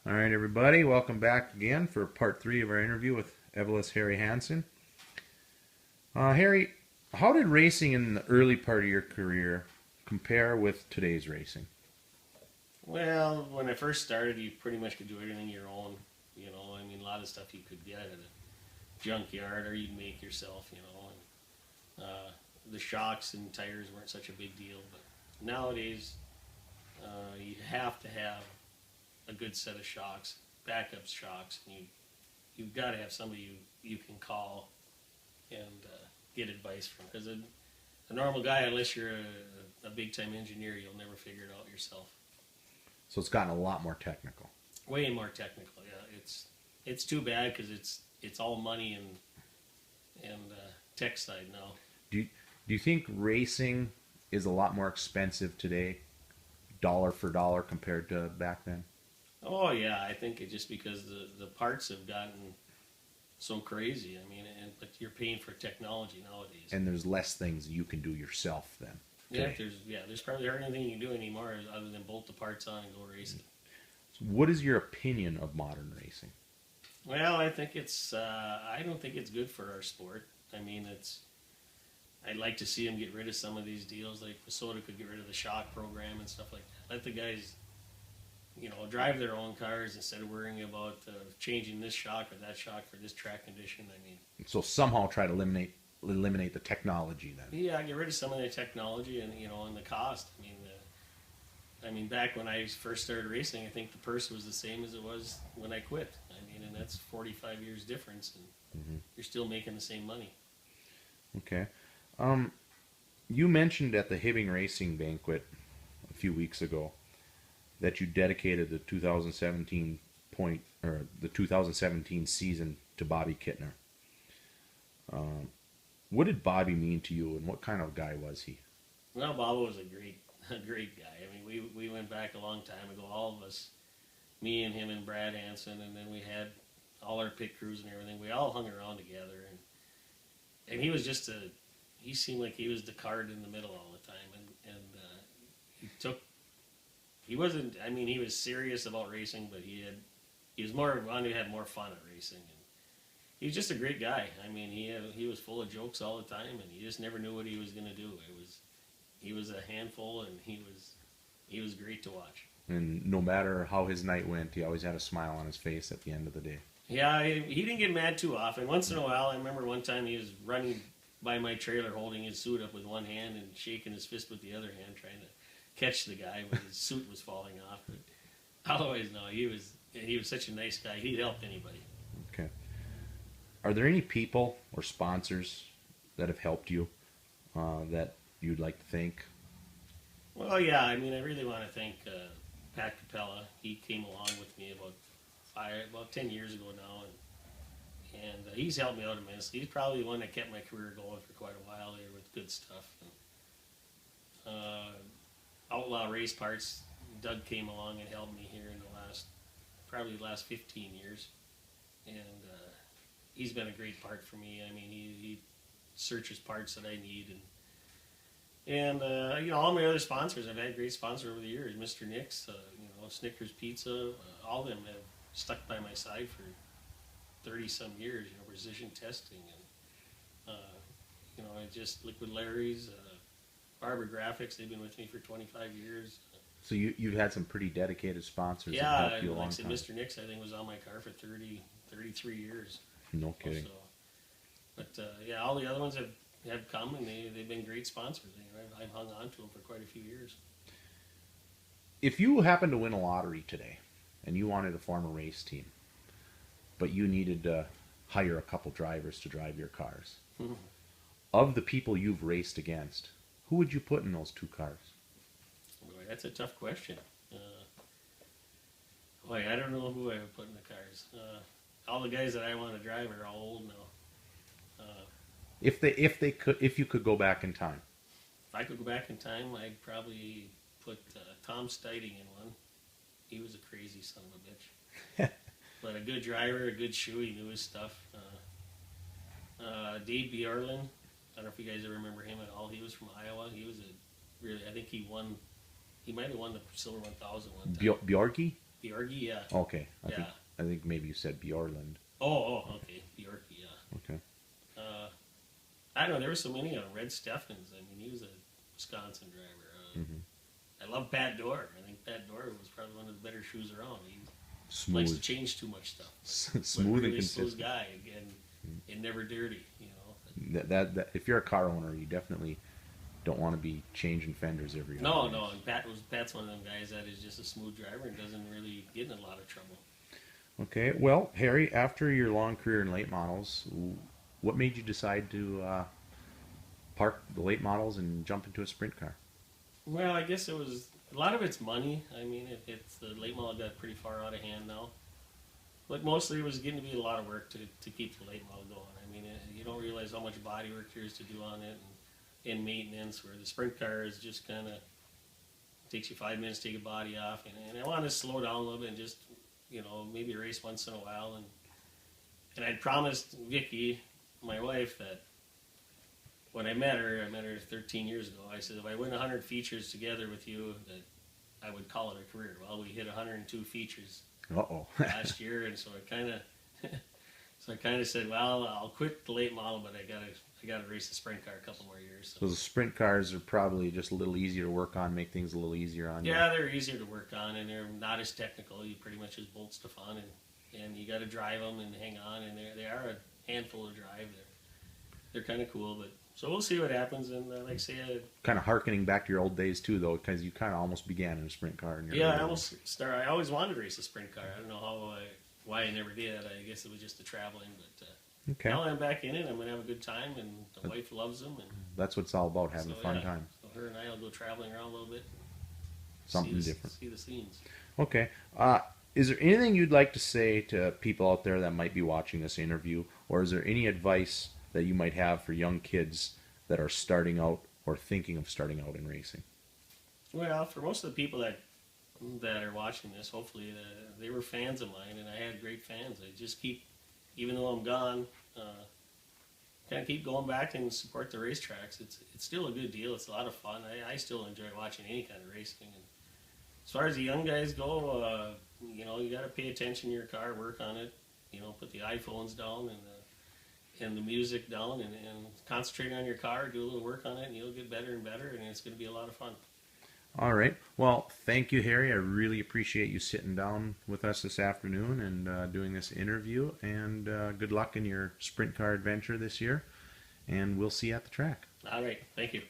All right, everybody, welcome back again for part 3 of our interview with Evelyn Harry Hanson. Harry, how did racing in the early part of your career compare with today's racing? Well, when I first started, you pretty much could do everything your own. A lot of stuff you could get at a junkyard or you'd make yourself. The shocks and tires weren't such a big deal, but nowadays you have to have a good set of shocks, backup shocks, and you've got to have somebody you can call and get advice from. Because a normal guy, unless you're a big time engineer, you'll never figure it out yourself. So it's gotten a lot more technical. Way more technical, yeah. It's too bad because it's all money and tech side now. Do you think racing is a lot more expensive today, dollar for dollar, compared to back then? Oh yeah, I think it just because the parts have gotten so crazy. But you're paying for technology nowadays. And there's less things you can do yourself then. There's probably hardly anything you can do anymore other than bolt the parts on and go racing. So what is your opinion of modern racing? Well, I think I don't think it's good for our sport. I'd like to see them get rid of some of these deals. Like Minnesota could get rid of the shock program and stuff like that. Let the guys, drive their own cars instead of worrying about changing this shock or that shock for this track condition. So somehow try to eliminate the technology then. Yeah, get rid of some of the technology and and the cost. Back when I first started racing, I think the purse was the same as it was when I quit. And that's 45 years difference, and you're still making the same money. Okay. You mentioned at the Hibbing Racing banquet a few weeks ago that you dedicated the 2017 season to Bobby Kittner. What did Bobby mean to you, and what kind of guy was he? Well, Bob was a great guy. We went back a long time ago. All of us, me and him and Brad Hanson, and then we had all our pit crews and everything. We all hung around together, and he was he seemed like he was the card in the middle all the time, he wasn't. He was serious about racing, but he wanted to have more fun at racing, and he was just a great guy. He was full of jokes all the time, and you just never knew what he was going to do. He was a handful, and he was great to watch. And no matter how his night went, he always had a smile on his face at the end of the day. Yeah, he didn't get mad too often. Once in a while, I remember one time he was running by my trailer holding his suit up with one hand and shaking his fist with the other hand, trying to catch the guy when his suit was falling off. But otherwise, no, he was such a nice guy. He'd help anybody. Okay. Are there any people or sponsors that have helped you that you'd like to thank? Well, yeah, I really want to thank Pat Capella. He came along with me about 10 years ago now, and he's helped me out immensely. He's probably the one that kept my career going for quite a while there with good stuff. Outlaw Race Parts, Doug came along and helped me here in probably the last 15 years, and he's been a great part for me. He searches parts that I need, and all my other sponsors. I've had great sponsors over the years. Mr. Nick's, Snickers Pizza, all of them have stuck by my side for 30-some years. Precision testing, and just Liquid Larry's, Barber Graphics. They've been with me for 25 years. So you've had some pretty dedicated sponsors. Yeah, that helped you a long like I said, time. Mr. Nick's, I think, was on my car for 33 years. No kidding. All the other ones have come, and they've been great sponsors. I've hung on to them for quite a few years. If you happened to win a lottery today, and you wanted to form a race team, but you needed to hire a couple drivers to drive your cars, of the people you've raced against, who would you put in those two cars? Boy, that's a tough question. I don't know who I would put in the cars. All the guys that I want to drive are all old now. If you could go back in time. If I could go back in time, I'd probably put Tom Steiting in one. He was a crazy son of a bitch. But a good driver, a good shoe, he knew his stuff. Dave Bjorlin, I don't know if you guys ever remember him at all. He was from Iowa. He was I think he might have won the Silver 1000 one time. Bjorky? Bjorky, yeah. Okay, Yeah. I think maybe you said Bjorland. Okay. Bjorky, yeah. Okay. I don't know. There were so many. Red Steffens. I mean, he was a Wisconsin driver. Hmm. I love Pat Dorr. I think Pat Dorr was probably one of the better shoes around. He likes to Smooth, change too much stuff. smooth But and really smooth consistent. guy, and never dirty. You know. That if you're a car owner, you definitely don't want to be changing fenders every No, other no. race. And Pat's one of them guys that is just a smooth driver and doesn't really get in a lot of trouble. Okay, well, Harry, after your long career in late models, what made you decide to park the late models and jump into a sprint car? Well, I guess it was a lot of it's money. I mean, it's the late model got pretty far out of hand now. But mostly it was getting to be a lot of work to keep the late model going. I mean, you don't realize how much body work there is to do on it and maintenance, where the sprint car is just kind of takes you 5 minutes to take a body off. And I wanted to slow down a little bit and just, maybe race once in a while. And I'd promised Vicky, my wife, that when I met her 13 years ago, I said, if I win 100 features together with you, that I would call it a career. Well, we hit 102 features Uh-oh. last year, and so I kind of said, well, I'll quit the late model, but I gotta race the sprint car a couple more years. So the sprint cars are probably just a little easier to work on, make things a little easier on you. Yeah, they're easier to work on, and they're not as technical. You pretty much just bolt stuff on, and you got to drive them and hang on, and they are a handful to drive. They're kind of cool, but so we'll see what happens. And like I say, Kind of harkening back to your old days too, though, because you kind of almost began in a sprint car. In your yeah, early days. I always wanted to race a sprint car. I don't know why I never did. I guess it was just the traveling, but Okay, now that I'm back in it, I'm gonna have a good time, and the wife loves them, and that's what it's all about, having so, a fun yeah. time. So her and I will go traveling around a little bit, Something different. see the scenes. Okay. Is there anything you'd like to say to people out there that might be watching this interview, or is there any advice that you might have for young kids that are starting out or thinking of starting out in racing? Well, for most of the people that are watching this, hopefully they were fans of mine, and I had great fans. I just keep, even though I'm gone, kind of keep going back and support the racetracks. It's still a good deal. It's a lot of fun. I still enjoy watching any kind of racing. And as far as the young guys go, you got to pay attention to your car, work on it. Put the iPhones down and the music down, and concentrate on your car. Do a little work on it, and you'll get better and better, and it's going to be a lot of fun. All right. Well, thank you, Harry. I really appreciate you sitting down with us this afternoon and doing this interview. And good luck in your sprint car adventure this year. And we'll see you at the track. All right. Thank you.